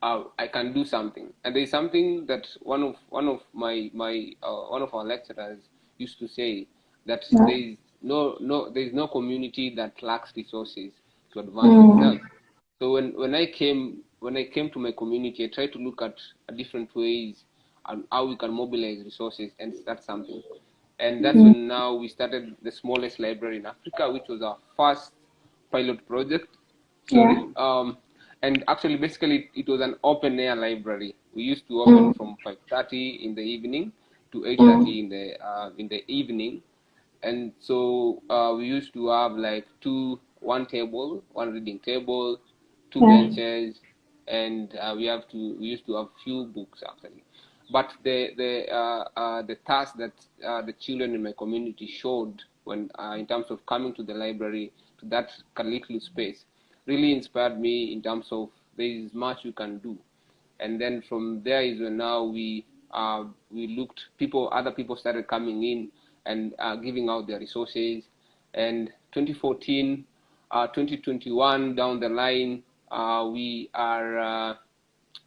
I can do something. And there's something that one of our lecturers used to say, that there's no community that lacks resources to advance itself. So when I came to my community, I tried to look at different ways and how we can mobilize resources and start something. And that's when now we started the smallest library in Africa, which was our first pilot project. And actually, basically, it was an open air library. We used to open from 5:30 in the evening to 8:30 in the evening, and so we used to have like one table, one reading table, two benches, and we used to have few books actually. But the task that the children in my community showed when in terms of coming to the library, to that little space, really inspired me in terms of there is much you can do. And then from there is when now we looked, other people started coming in and giving out their resources. And 2014, 2021 down the line, we are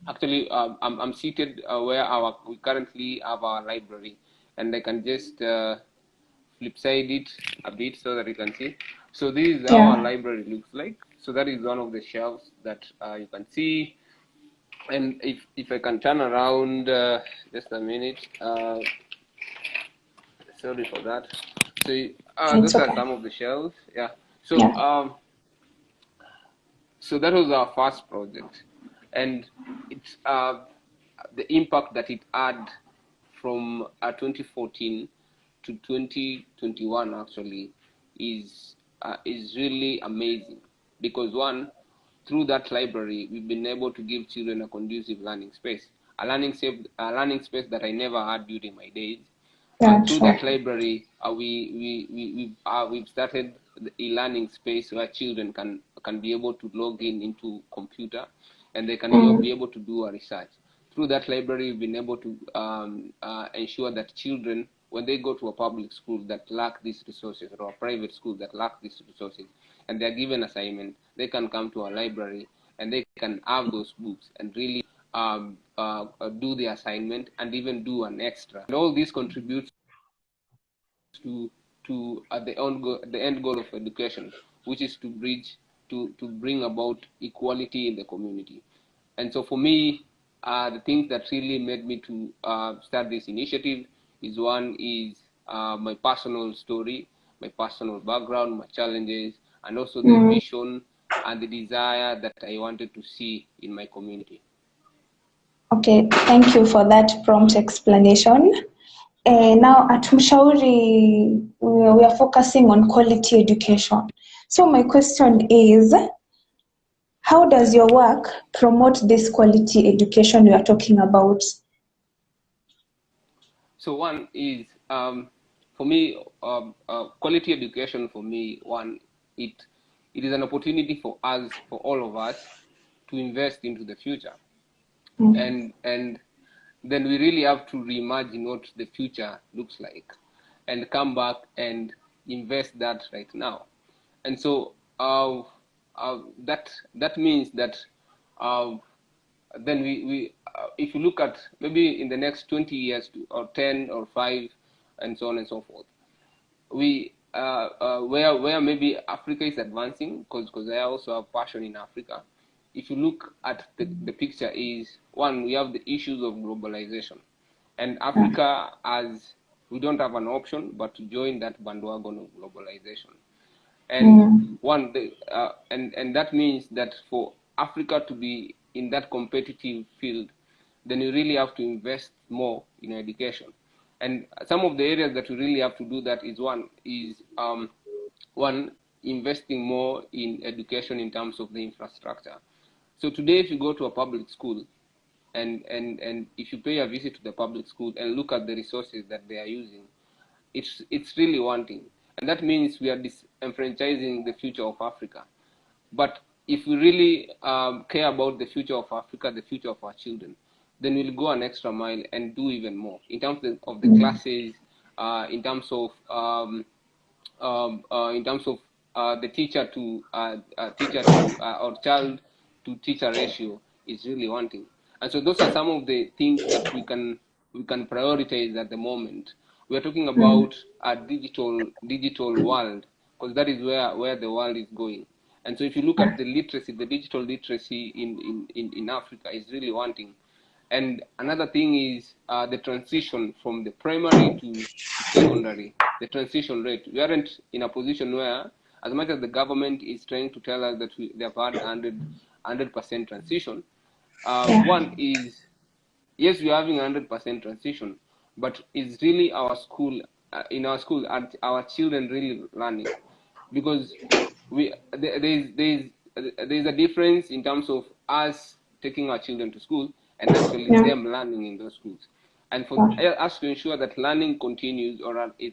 actually, I'm seated where we currently have our library, and I can just flip side it a bit so that you can see. So this is how our library looks like. So that is one of the shelves that you can see. And if I can turn around just a minute, sorry for that. So those are some of the shelves. Yeah. So so that was our first project, and it's the impact that it had from 2014 to 2021 actually is really amazing, because one, through that library, we've been able to give children a conducive learning space, a learning space that I never had during my days. Through that library, we've started the e-learning space where children can be able to log into computer, and they can be able to do a research. Through that library, we've been able to ensure that children, when they go to a public school that lack these resources, or a private school that lack these resources, and they're given assignment, they can come to our library and they can have those books and really do the assignment and even do an extra. And all this contributes to the end goal of education, which is to bring about equality in the community. And so for me, the things that really made me to start this initiative is my personal story, my personal background, my challenges, and also the vision and the desire that I wanted to see in my community. Okay, thank you for that prompt explanation. Now at Mshauri, we are focusing on quality education. So my question is, how does your work promote this quality education we are talking about? So one is, for me, quality education for me, one, it is an opportunity for all of us, to invest into the future. And then we really have to reimagine what the future looks like and come back and invest that right now. And so that means that then we if you look at maybe in the next 20 years or 10 or 5 and so on and so forth, we where maybe Africa is advancing, because I also have passion in Africa. If you look at the picture, is one, we have the issues of globalization, and Africa, as we don't have an option but to join that bandwagon of globalization. And and that means that for Africa to be in that competitive field, then you really have to invest more in education. And some of the areas that we really have to do that is one, investing more in education in terms of the infrastructure. So today, if you go to a public school, and if you pay a visit to the public school and look at the resources that they are using, it's really wanting. And that means we are disenfranchising the future of Africa. But if we really care about the future of Africa, the future of our children, then we'll go an extra mile and do even more in terms of the classes, in terms of the teacher to or child to teacher ratio. is really wanting. And so those are some of the things that we can prioritize at the moment. We are talking about a digital world, because that is where the world is going. And so if you look at the literacy, the digital literacy in Africa is really wanting. And another thing is the transition from the primary to secondary, the transition rate. We aren't in a position where, as much as the government is trying to tell us that they have had 100% transition, one is, yes, we are having 100% transition, but is really our school, in our school, are our children really learning? Because there's a difference in terms of us taking our children to school and actually them learning in those schools. And for us to ensure that learning continues or is